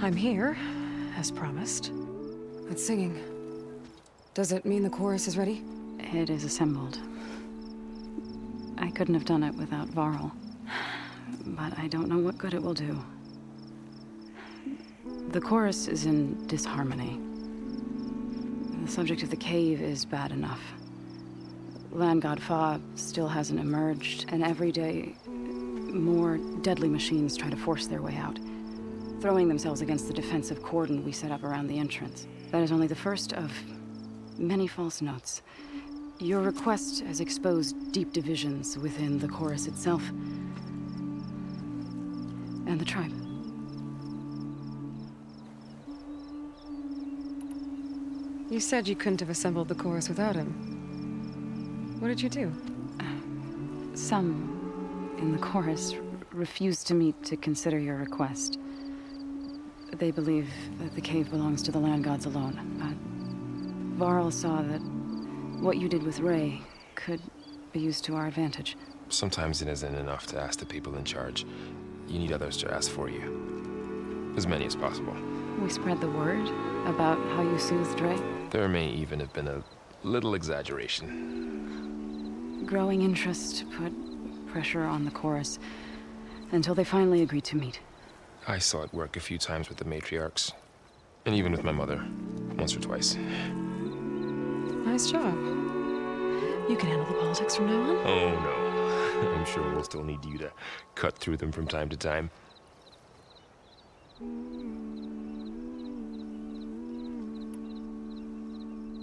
I'm here, as promised. It's singing. Does it mean the chorus is ready? It is assembled. I couldn't have done it without Varl. But I don't know what good it will do. The chorus is in disharmony. The subject of the cave is bad enough. Land God Fa still hasn't emerged, and every day, more deadly machines try to force their way out, throwing themselves against the defensive cordon we set up around the entrance. That is only the first of many false notes. Your request has exposed deep divisions within the chorus itself and the tribe. You said you couldn't have assembled the chorus without him. What did you do? Some in the chorus refused to meet to consider your request. They believe that the cave belongs to the land gods alone, but Varl saw that what you did with Ray could be used to our advantage. Sometimes it isn't enough to ask the people in charge. You need others to ask for you. As many as possible. We spread the word about how you soothed Ray. There may even have been a little exaggeration. Growing interest put pressure on the chorus until they finally agreed to meet. I saw it work a few times with the matriarchs. And even with my mother. Once or twice. Nice job. You can handle the politics from now on? Oh, no. I'm sure we'll still need you to cut through them from time to time.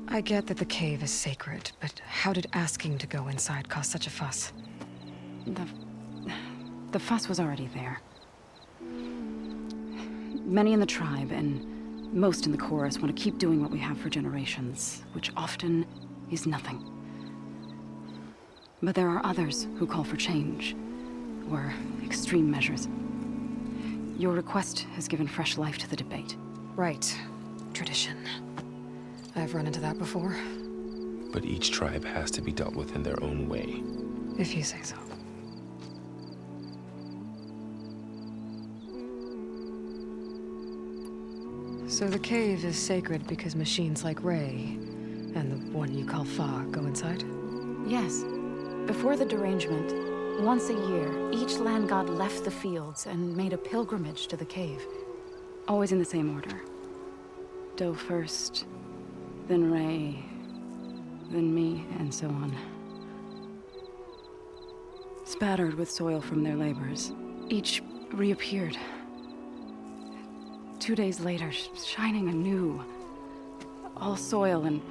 I get that the cave is sacred, but how did asking to go inside cause such a fuss? The fuss was already there. Many in the tribe, and most in the chorus, want to keep doing what we have for generations, which often is nothing. But there are others who call for change, or extreme measures. Your request has given fresh life to the debate. Right. Tradition. I've run into that before. But each tribe has to be dealt with in their own way. If you say so. So the cave is sacred because machines like Ray, and the one you call Fa, go inside? Yes. Before the derangement, once a year, each land god left the fields and made a pilgrimage to the cave. Always in the same order. Doe first, then Ray, then me, and so on. Spattered with soil from their labors, each reappeared. 2 days later, shining anew. All soil and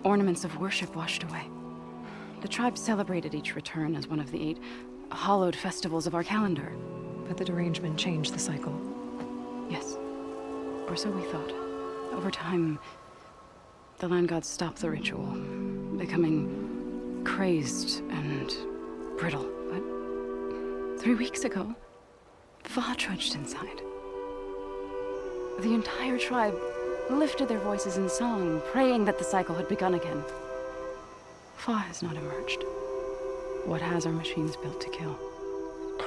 ornaments of worship washed away. The tribe celebrated each return as one of the 8 hallowed festivals of our calendar. But the derangement changed the cycle. Yes. Or so we thought. Over time, the land gods stopped the ritual, becoming crazed and brittle. But 3 weeks ago, Fa trudged inside. The entire tribe lifted their voices in song, praying that the cycle had begun again. Fa has not emerged. What has our machines built to kill?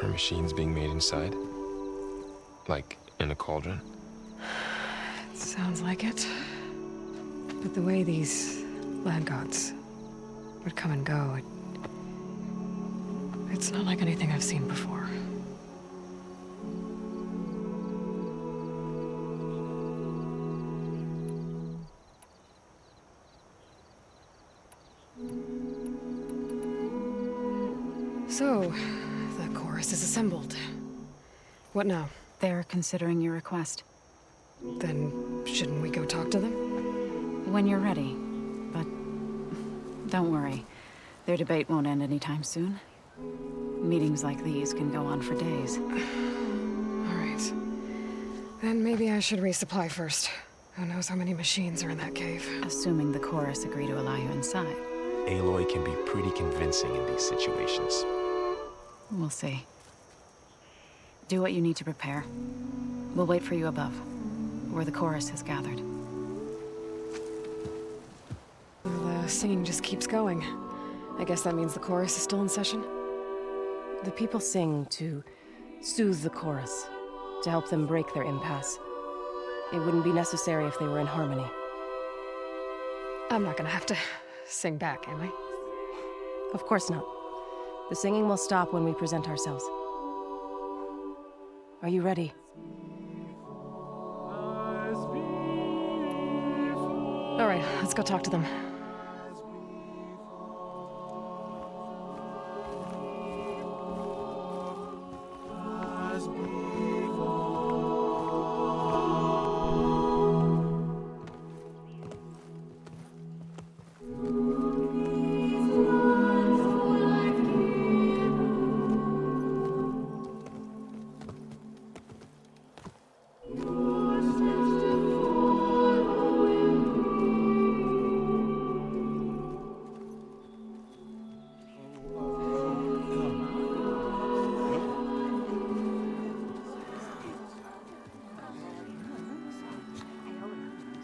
Are machines being made inside? Like in a cauldron? It sounds like it. But the way these land gods would come and go, it's not like anything I've seen before. So, the chorus is assembled. What now? They're considering your request. Then, shouldn't we go talk to them? When you're ready. But don't worry. Their debate won't end anytime soon. Meetings like these can go on for days. All right. Then maybe I should resupply first. Who knows how many machines are in that cave? Assuming the chorus agree to allow you inside. Aloy can be pretty convincing in these situations. We'll see. Do what you need to prepare. We'll wait for you above, where the chorus has gathered. The singing just keeps going. I guess that means the chorus is still in session? The people sing to soothe the chorus, to help them break their impasse. It wouldn't be necessary if they were in harmony. I'm not gonna have to sing back, am I? Of course not. The singing will stop when we present ourselves. Are you ready? All right, let's go talk to them.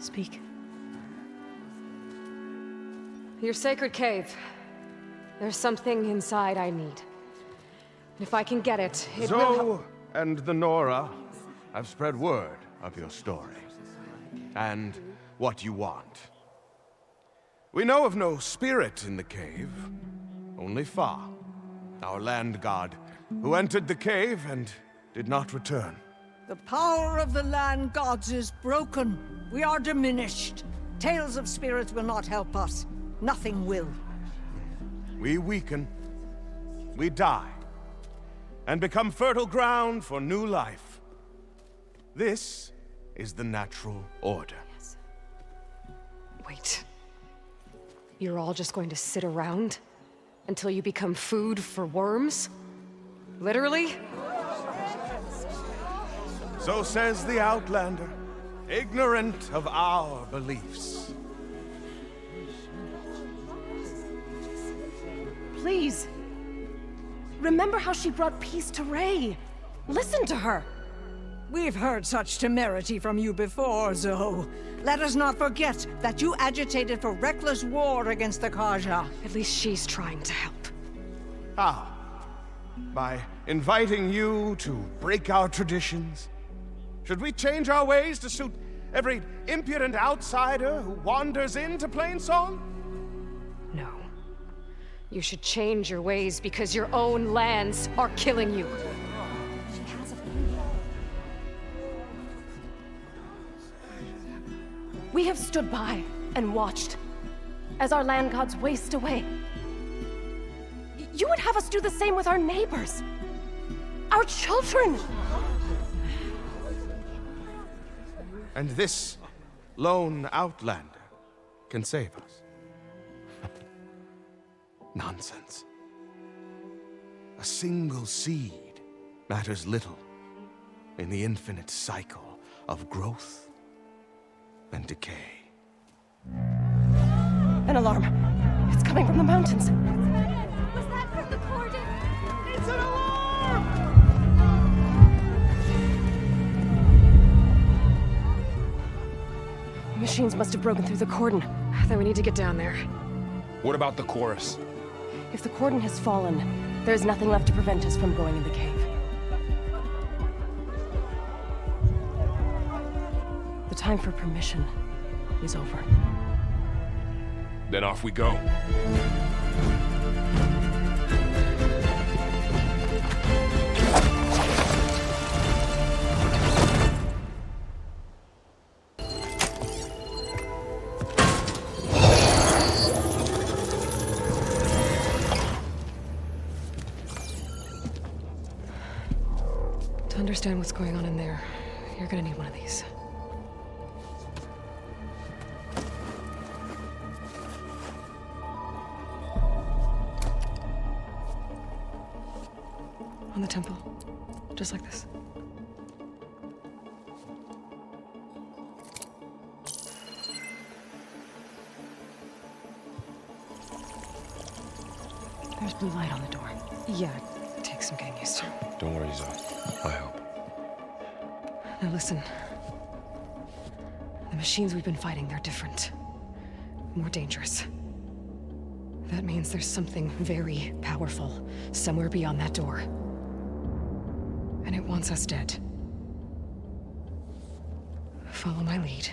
Speak. Your sacred cave. There's something inside I need. And if I can get it, it will Zoe and the Nora have spread word of your story. And what you want. We know of no spirit in the cave. Only Fa, our land god, who entered the cave and did not return. The power of the land gods is broken. We are diminished. Tales of spirits will not help us. Nothing will. We weaken, we die, and become fertile ground for new life. This is the natural order. Wait. You're all just going to sit around until you become food for worms? Literally? So says the Outlander, ignorant of our beliefs. Please. Remember how she brought peace to Ray. Listen to her. We've heard such temerity from you before, Zoe. Let us not forget that you agitated for reckless war against the GAIA. At least she's trying to help. How? By inviting you to break our traditions? Should we change our ways to suit every impudent outsider who wanders into Plainsong? No. You should change your ways because your own lands are killing you. We have stood by and watched as our land gods waste away. You would have us do the same with our neighbors, our children. And this lone Outlander can save us. Nonsense. A single seed matters little in the infinite cycle of growth and decay. An alarm. It's coming from the mountains. Was that from the cordon? It's an alarm! Machines must have broken through the cordon. Then we need to get down there. What about the chorus? If the cordon has fallen, there's nothing left to prevent us from going in the cave. The time for permission is over. Then off we go. To understand what's going on in there, you're gonna need one of these. On the temple. Just like this. There's blue light on the door. Yeah, it takes some getting used to. Don't worry, Zoe. I help. Now listen. The machines we've been fighting, they're different. More dangerous. That means there's something very powerful somewhere beyond that door. And it wants us dead. Follow my lead.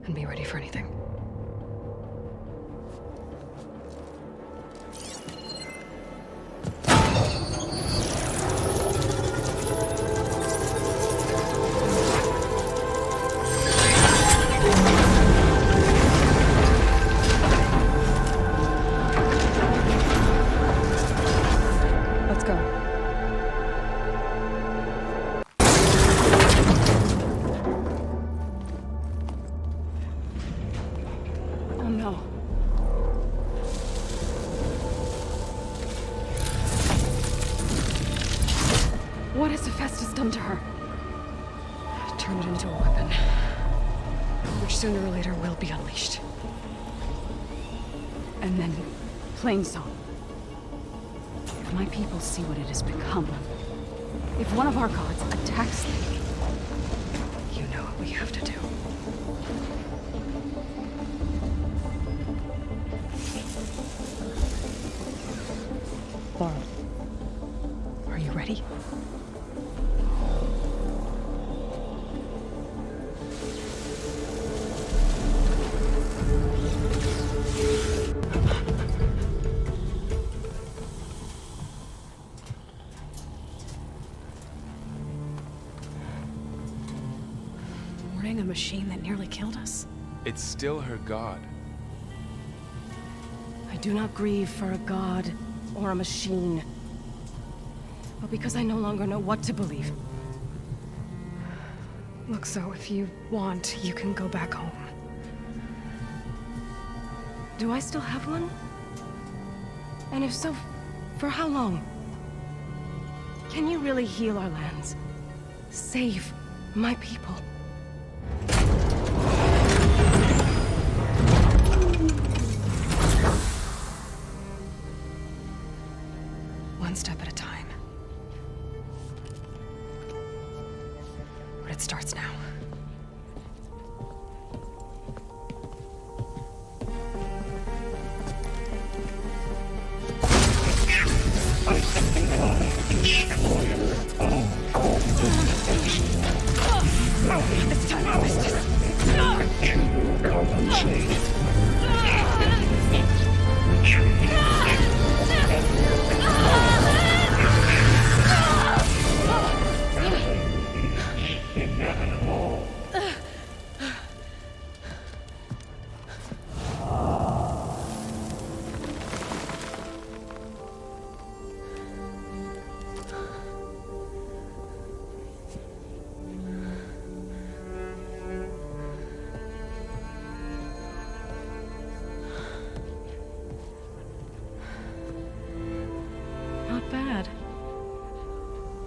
And be ready for anything. What has Hephaestus done to her? Turn it into a weapon, which sooner or later will be unleashed. And then, plain song. If my people see what it has become, if one of our gods attacks them, you know what we have to do. Varl, are you ready? A machine that nearly killed us? It's still her god. I do not grieve for a god or a machine, but because I no longer know what to believe. Look, so if you want, you can go back home. Do I still have one? And if so, for how long? Can you really heal our lands? Save my people? One step at a time. But it starts now. It's time to business. To compensate.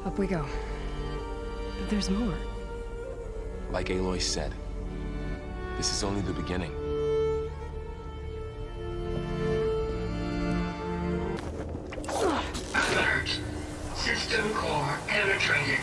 Up we go. There's more. Like Aloy said, this is only the beginning. Alert. System core penetrated.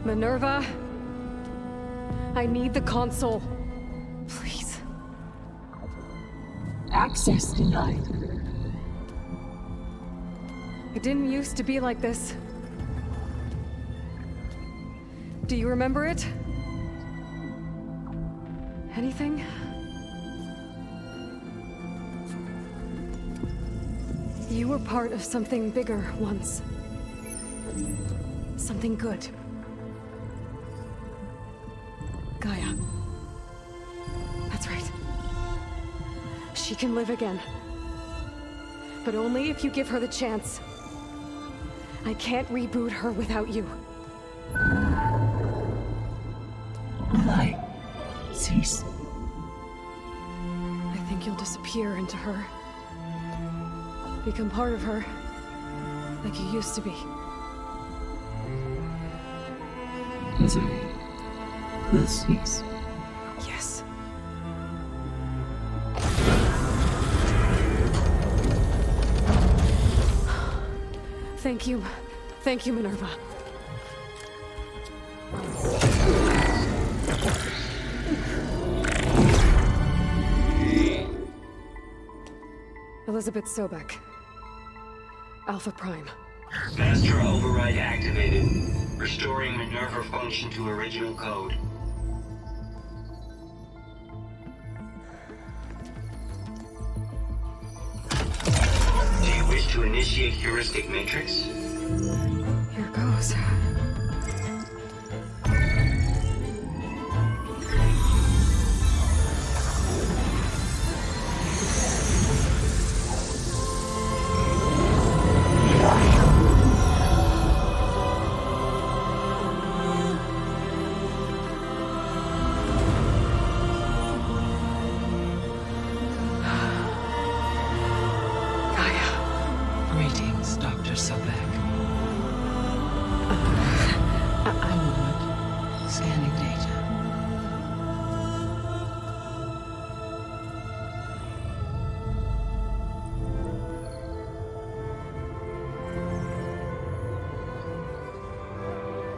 Minerva, I need the console. Please. Access denied. It didn't used to be like this. Do you remember it? Anything? You were part of something bigger once. Something good. GAIA. That's right. She can live again. But only if you give her the chance. I can't reboot her without you. Light. Cease. I think you'll disappear into her. Become part of her. Like you used to be. Misery will cease. Yes. Thank you. Thank you, Minerva. Elizabeth Sobek. Alpha Prime. Master override activated. Restoring Minerva function to original code. Do you wish to initiate heuristic matrix? Here goes. Greetings, Dr. Sobek. A moment. Scanning data.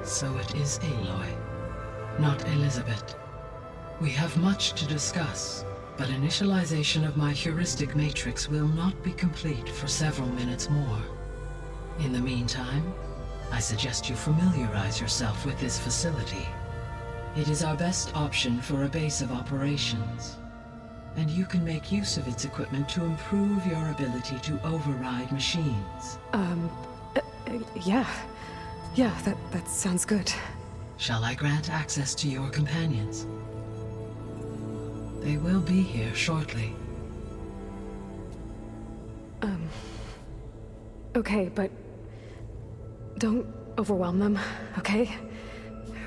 So it is Aloy, not Elizabeth. We have much to discuss, but initialization of my heuristic matrix will not be complete for several minutes more. In the meantime, I suggest you familiarize yourself with this facility. It is our best option for a base of operations, and you can make use of its equipment to improve your ability to override machines. Yeah. Yeah, that sounds good. Shall I grant access to your companions? They will be here shortly. Okay, but don't overwhelm them, okay?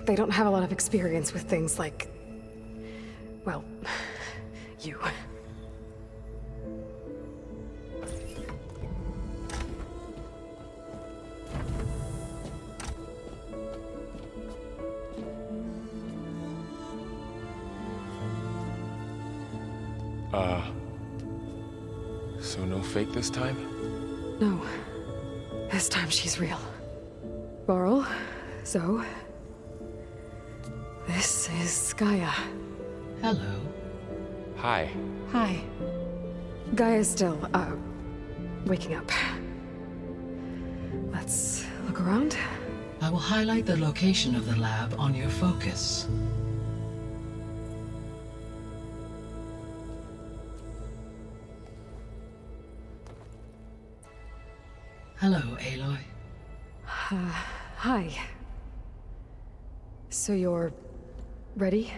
They don't have a lot of experience with things like, well, you. So no fake this time? No. This time she's real. Varl, Zoe. This is GAIA. Hello. Hi. Hi. GAIA's still, waking up. Let's look around. I will highlight the location of the lab on your focus. Hello, Aloy. Hi. So you're ready?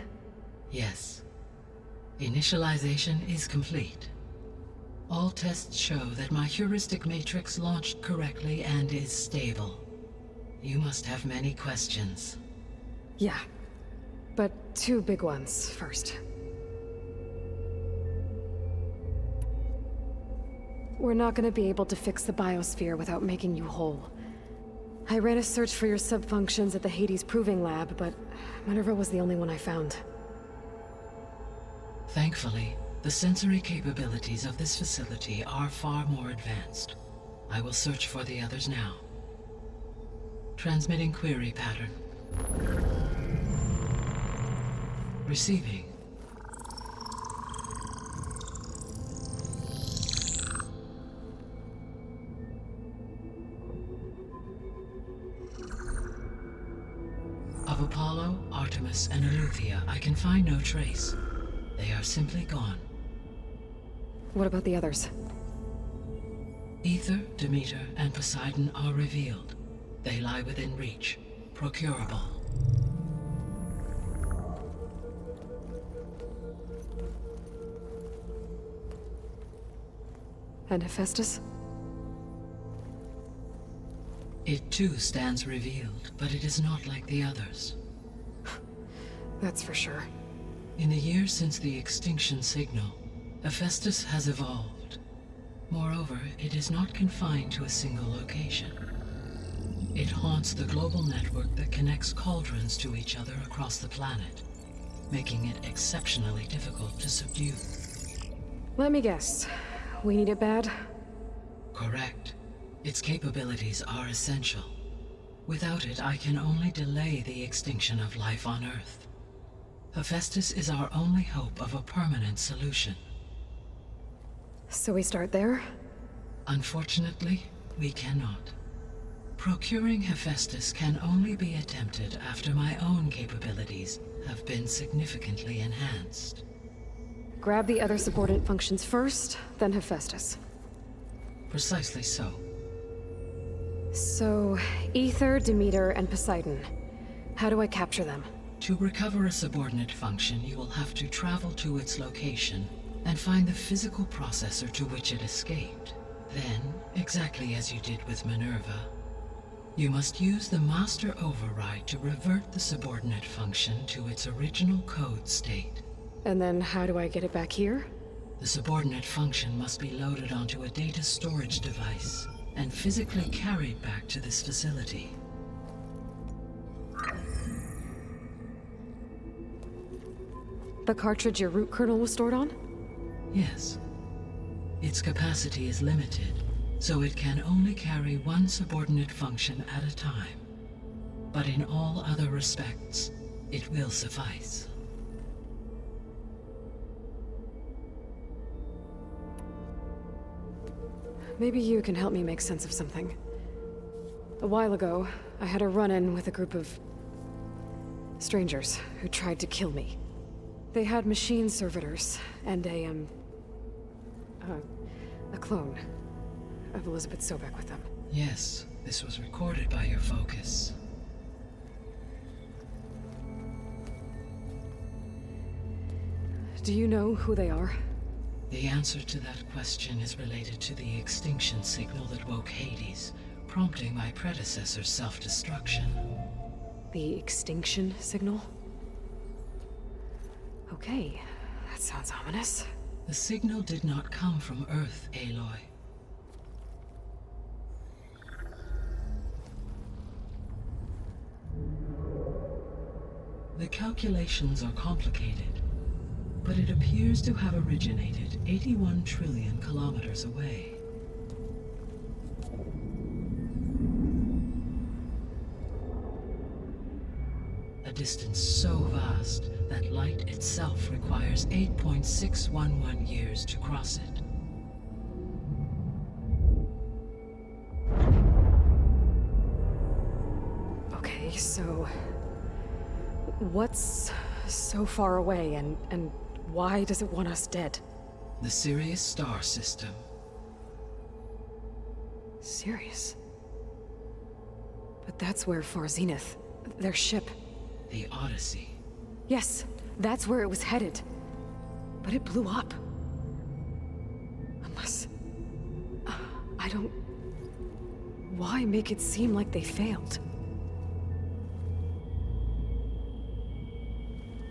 Yes. Initialization is complete. All tests show that my heuristic matrix launched correctly and is stable. You must have many questions. Yeah. But two big ones first. We're not gonna be able to fix the biosphere without making you whole. I ran a search for your subfunctions at the Hades Proving Lab, but Minerva was the only one I found. Thankfully, the sensory capabilities of this facility are far more advanced. I will search for the others now. Transmitting query pattern. Receiving. Of Apollo, Artemis, and Eleuthia, I can find no trace. They are simply gone. What about the others? Ether, Demeter, and Poseidon are revealed. They lie within reach. Procurable. And Hephaestus? It too stands revealed, but it is not like the others. That's for sure. In the years since the extinction signal, Hephaestus has evolved. Moreover, it is not confined to a single location. It haunts the global network that connects cauldrons to each other across the planet, making it exceptionally difficult to subdue. Let me guess. We need it bad? Correct. Its capabilities are essential. Without it, I can only delay the extinction of life on Earth. Hephaestus is our only hope of a permanent solution. So we start there? Unfortunately, we cannot. Procuring Hephaestus can only be attempted after my own capabilities have been significantly enhanced. Grab the other subordinate functions first, then Hephaestus. Precisely so. So, Ether, Demeter, and Poseidon. How do I capture them? To recover a subordinate function, you will have to travel to its location and find the physical processor to which it escaped. Then, exactly as you did with Minerva, you must use the master override to revert the subordinate function to its original code state. And then how do I get it back here? The subordinate function must be loaded onto a data storage device and physically carried back to this facility. The cartridge your root kernel was stored on? Yes. Its capacity is limited, so it can only carry one subordinate function at a time. But in all other respects, it will suffice. Maybe you can help me make sense of something. A while ago, I had a run-in with a group of strangers who tried to kill me. They had machine servitors and a clone of Elizabeth Sobek with them. Yes, this was recorded by your focus. Do you know who they are? The answer to that question is related to the extinction signal that woke Hades, prompting my predecessor's self-destruction. The extinction signal? Okay, that sounds ominous. The signal did not come from Earth, Aloy. The calculations are complicated, but it appears to have originated 81 trillion kilometers away. A distance so vast that light itself requires 8.611 years to cross it. Okay, so what's so far away and why does it want us dead? The Sirius star system. Sirius? But that's where Far Zenith, their ship. The Odyssey. Yes, that's where it was headed. But it blew up. Unless... I don't... Why make it seem like they failed?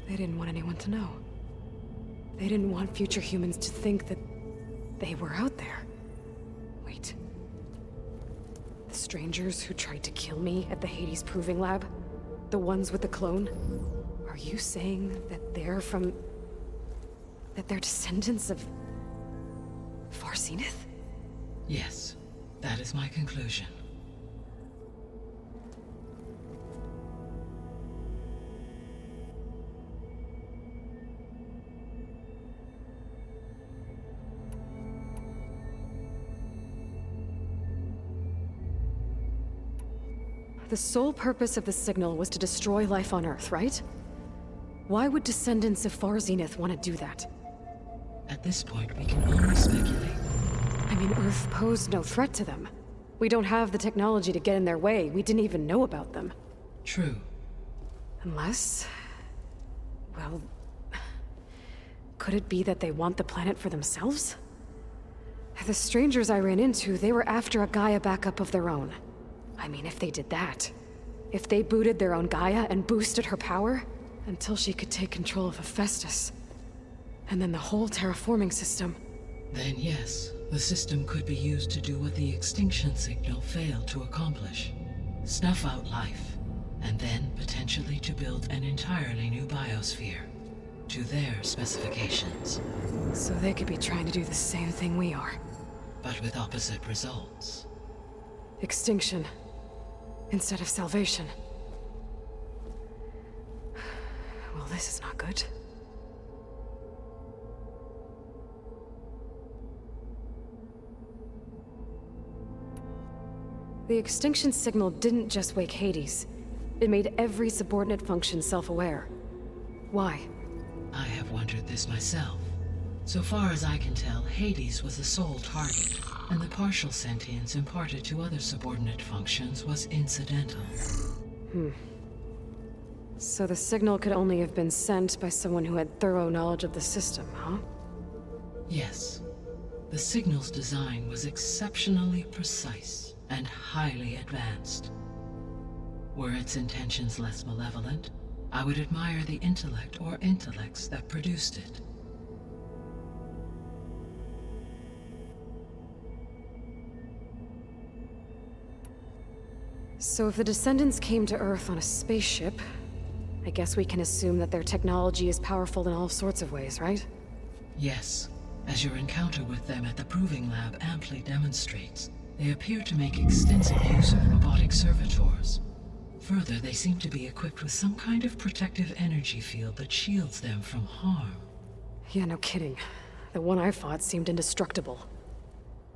They didn't want anyone to know. They didn't want future humans to think that they were out there. Wait. The strangers who tried to kill me at the Hades Proving Lab? The ones with the clone? Are you saying that they're from... that they're descendants of... Far Zenith? Yes, that is my conclusion. The sole purpose of the signal was to destroy life on Earth, right? Why would descendants of Far Zenith want to do that? At this point, we can only speculate. I mean, Earth posed no threat to them. We don't have the technology to get in their way. We didn't even know about them. True. Unless... well... could it be that they want the planet for themselves? The strangers I ran into, they were after a Gaia backup of their own. I mean, if they did that, if they booted their own Gaia and boosted her power, until she could take control of Hephaestus, and then the whole terraforming system. Then yes, the system could be used to do what the extinction signal failed to accomplish. Snuff out life, and then potentially to build an entirely new biosphere, to their specifications. So they could be trying to do the same thing we are. But with opposite results. Extinction. Instead of salvation. Well, this is not good. The extinction signal didn't just wake Hades. It made every subordinate function self-aware. Why? I have wondered this myself. So far as I can tell, Hades was the sole target, and the partial sentience imparted to other subordinate functions was incidental. So the signal could only have been sent by someone who had thorough knowledge of the system, huh? Yes. The signal's design was exceptionally precise and highly advanced. Were its intentions less malevolent, I would admire the intellect or intellects that produced it. So if the descendants came to Earth on a spaceship, I guess we can assume that their technology is powerful in all sorts of ways, right? Yes, as your encounter with them at the Proving Lab amply demonstrates, they appear to make extensive use of robotic servitors. Further, they seem to be equipped with some kind of protective energy field that shields them from harm. Yeah, no kidding. The one I fought seemed indestructible.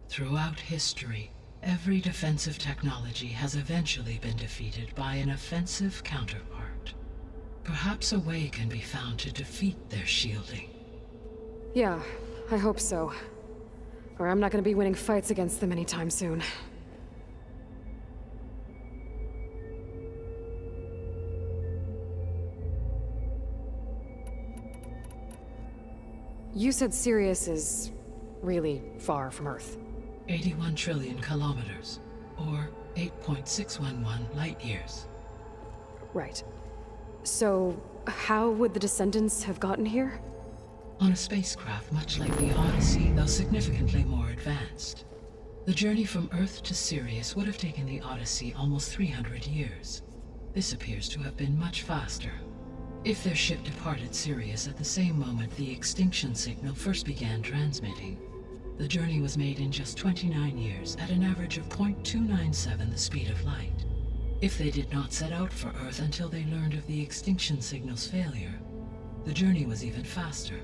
Throughout history, every defensive technology has eventually been defeated by an offensive counterpart. Perhaps a way can be found to defeat their shielding. Yeah, I hope so. Or I'm not gonna be winning fights against them anytime soon. You said Sirius is really far from Earth. 81 trillion kilometers, or 8.611 light years. Right. So, how would the descendants have gotten here? On a spacecraft much like the Odyssey, though significantly more advanced. The journey from Earth to Sirius would have taken the Odyssey almost 300 years. This appears to have been much faster. If their ship departed Sirius at the same moment the extinction signal first began transmitting, the journey was made in just 29 years at an average of 0.297 the speed of light. If they did not set out for Earth until they learned of the extinction signal's failure, the journey was even faster,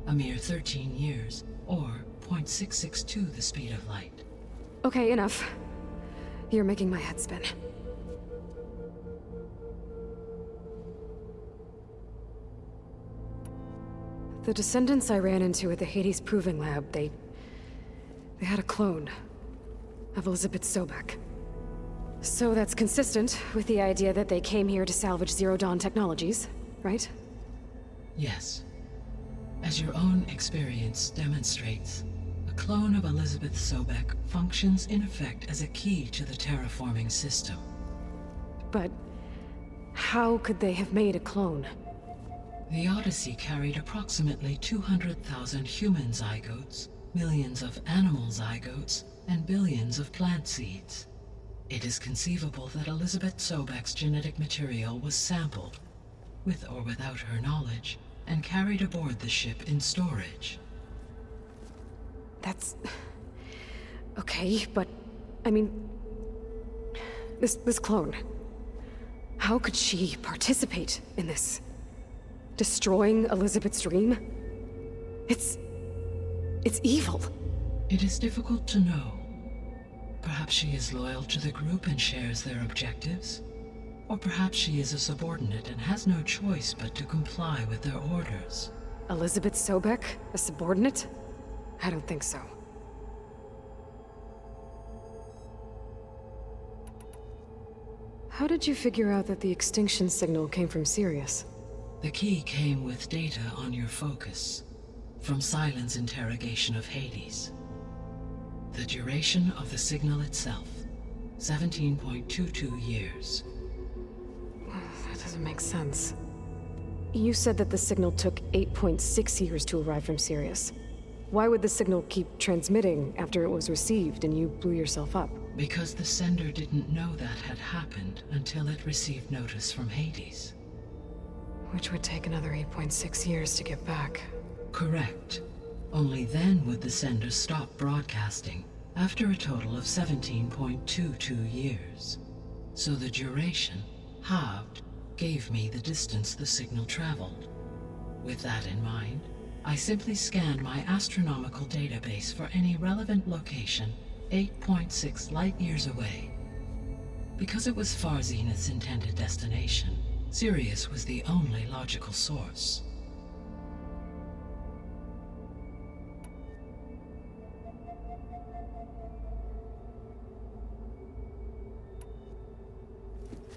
a mere 13 years, or 0.662 the speed of light. Okay, enough. You're making my head spin. The descendants I ran into at the Hades Proving Lab, they had a clone of Elizabeth Sobek. So that's consistent with the idea that they came here to salvage Zero Dawn technologies, right? Yes. As your own experience demonstrates, a clone of Elizabeth Sobek functions in effect as a key to the terraforming system. But how could they have made a clone? The Odyssey carried approximately 200,000 human zygotes, millions of animal zygotes, and billions of plant seeds. It is conceivable that Elizabeth Sobek's genetic material was sampled, with or without her knowledge, and carried aboard the ship in storage. That's... okay, but... I mean... This clone... How could she participate in this? Destroying Elizabeth's dream? It's evil. It is difficult to know. Perhaps she is loyal to the group and shares their objectives. Or perhaps she is a subordinate and has no choice but to comply with their orders. Elizabeth Sobek? A subordinate? I don't think so. How did you figure out that the extinction signal came from Sirius? The key came with data on your focus, from Sylens' interrogation of Hades. The duration of the signal itself, 17.22 years. That doesn't make sense. You said that the signal took 8.6 years to arrive from Sirius. Why would the signal keep transmitting after it was received and you blew yourself up? Because the sender didn't know that had happened until it received notice from Hades. Which would take another 8.6 years to get back. Correct. Only then would the sender stop broadcasting, after a total of 17.22 years. So the duration, halved, gave me the distance the signal traveled. With that in mind, I simply scanned my astronomical database for any relevant location 8.6 light-years away. Because it was Far Zenith's intended destination, Sirius was the only logical source.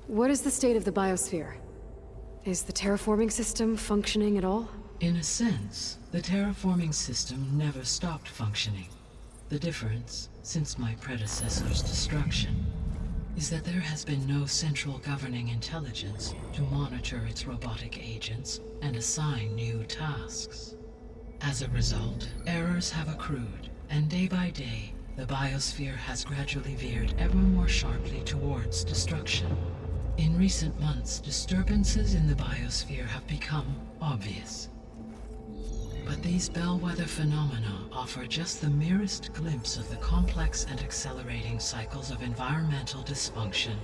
What is the state of the biosphere? Is the terraforming system functioning at all? In a sense, the terraforming system never stopped functioning. The difference, since my predecessor's destruction, is that there has been no central governing intelligence to monitor its robotic agents and assign new tasks. As a result, errors have accrued, and day by day, the biosphere has gradually veered ever more sharply towards destruction. In recent months, disturbances in the biosphere have become obvious. But these bellwether phenomena offer just the merest glimpse of the complex and accelerating cycles of environmental dysfunction,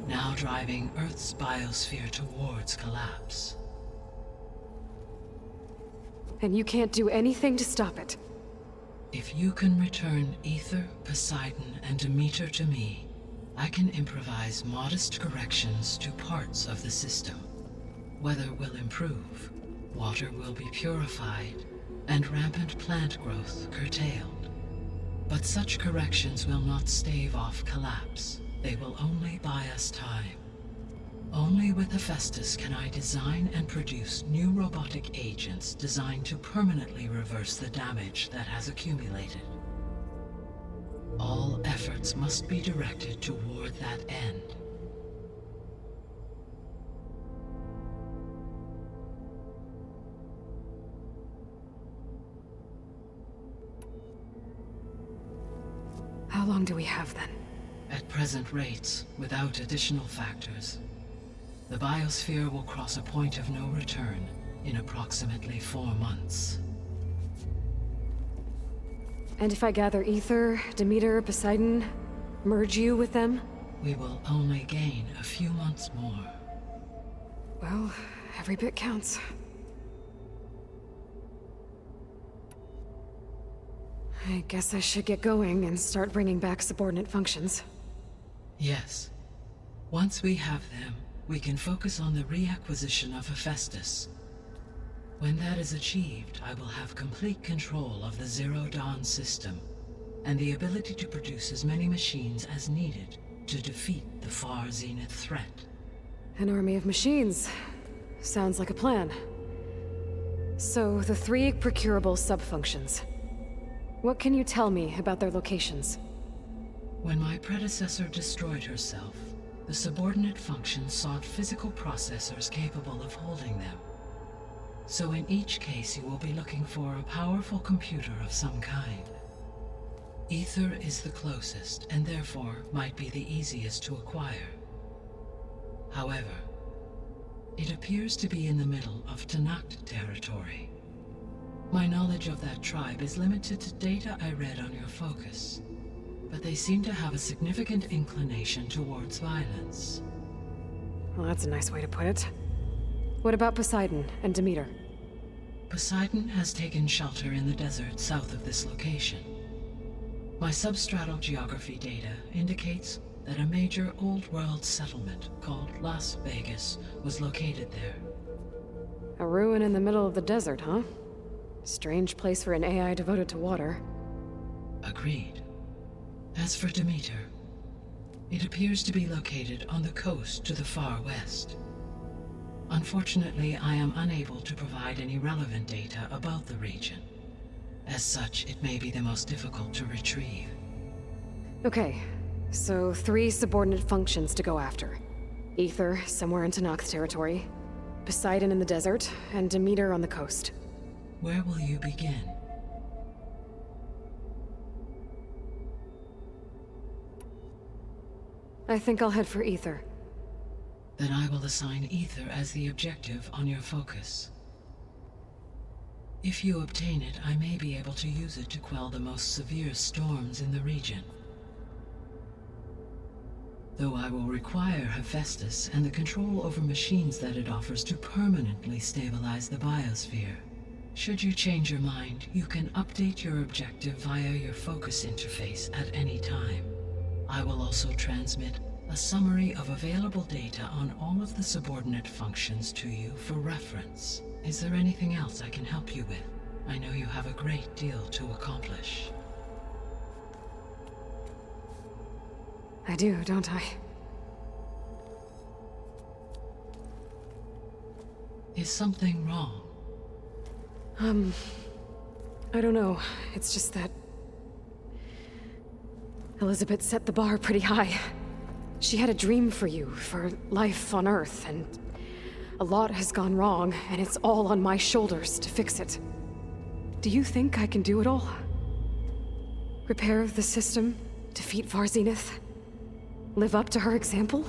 now driving Earth's biosphere towards collapse. And you can't do anything to stop it? If you can return Aether, Poseidon, and Demeter to me, I can improvise modest corrections to parts of the system. Weather will improve, water will be purified, and rampant plant growth curtailed. But such corrections will not stave off collapse. They will only buy us time. Only with Hephaestus can I design and produce new robotic agents designed to permanently reverse the damage that has accumulated. All efforts must be directed toward that end. How long do we have then? At present rates, without additional factors, the biosphere will cross a point of no return in approximately 4 months. And if I gather Aether, Demeter, Poseidon, merge you with them? We will only gain a few months more. Well, every bit counts. I guess I should get going and start bringing back subordinate functions. Yes. Once we have them, we can focus on the reacquisition of Hephaestus. When that is achieved, I will have complete control of the Zero Dawn system, and the ability to produce as many machines as needed to defeat the Far Zenith threat. An army of machines. Sounds like a plan. So, the 3 procurable sub-functions. What can you tell me about their locations? When my predecessor destroyed herself, the subordinate functions sought physical processors capable of holding them. So in each case, you will be looking for a powerful computer of some kind. Aether is the closest, and therefore might be the easiest to acquire. However, it appears to be in the middle of Talanah territory. My knowledge of that tribe is limited to data I read on your focus, but they seem to have a significant inclination towards violence. Well, that's a nice way to put it. What about Poseidon and Demeter? Poseidon has taken shelter in the desert south of this location. My substratal geography data indicates that a major old-world settlement called Las Vegas was located there. A ruin in the middle of the desert, huh? Strange place for an AI devoted to water. Agreed. As for Demeter, it appears to be located on the coast to the far west. Unfortunately, I am unable to provide any relevant data about the region. As such, it may be the most difficult to retrieve. Okay, so 3 subordinate functions to go after. Aether, somewhere in Talanah territory, Poseidon in the desert, and Demeter on the coast. Where will you begin? I think I'll head for Aether. Then I will assign Aether as the objective on your focus. If you obtain it, I may be able to use it to quell the most severe storms in the region. Though I will require Hephaestus and the control over machines that it offers to permanently stabilize the biosphere. Should you change your mind, you can update your objective via your focus interface at any time. I will also transmit a summary of available data on all of the subordinate functions to you for reference. Is there anything else I can help you with? I know you have a great deal to accomplish. I do, don't I? Is something wrong? I don't know. It's just that Elizabeth set the bar pretty high. She had a dream for you, for life on Earth, and a lot has gone wrong, and it's all on my shoulders to fix it. Do you think I can do it all? Repair the system, defeat Varzinith, live up to her example?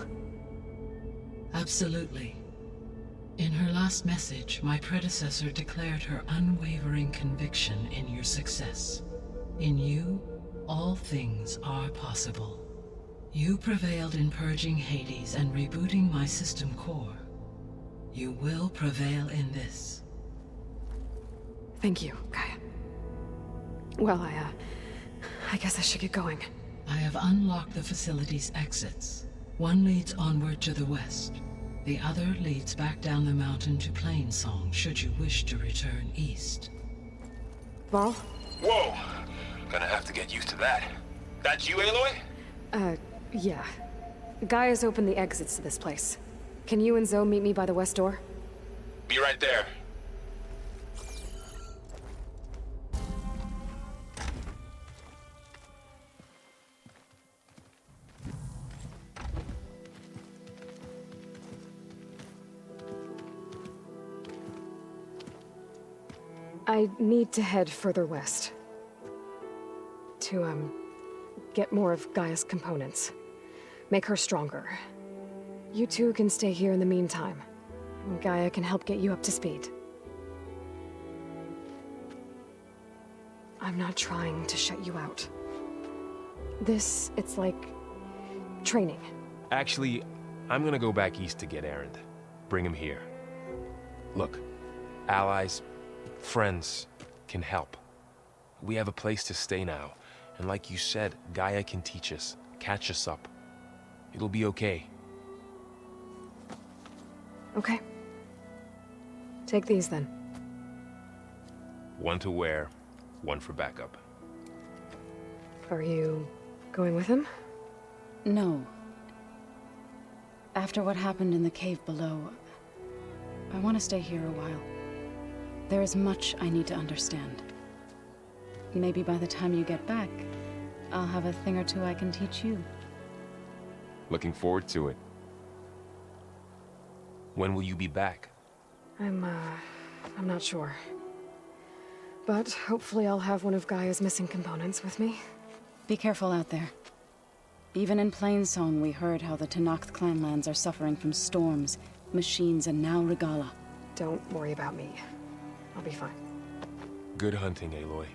Absolutely. In her last message, my predecessor declared her unwavering conviction in your success. In you, all things are possible. You prevailed in purging Hades and rebooting my system core. You will prevail in this. Thank you, Gaia. Well, I guess I should get going. I have unlocked the facility's exits. One leads onward to the west. The other leads back down the mountain to Plainsong, should you wish to return east. Varl? Whoa! Gonna have to get used to that. That's you, Aloy? Yeah. Gaia's opened the exits to this place. Can you and Zoe meet me by the west door? Be right there. I need to head further west. To, get more of Gaia's components. Make her stronger. You two can stay here in the meantime. Gaia can help get you up to speed. I'm not trying to shut you out. It's like training. Actually, I'm gonna go back east to get Erend. Bring him here. Look, allies, friends can help. We have a place to stay now, and like you said, Gaia can teach us, catch us up. It'll be okay. Okay. Take these then. One to wear, one for backup. Are you going with him? No. After what happened in the cave below, I want to stay here a while. There is much I need to understand. Maybe by the time you get back, I'll have a thing or two I can teach you. Looking forward to it. When will you be back? I'm not sure. But hopefully I'll have one of Gaia's missing components with me. Be careful out there. Even in Plainsong, we heard how the Tenakth clanlands are suffering from storms, machines, and now Regalla. Don't worry about me. I'll be fine. Good hunting, Aloy.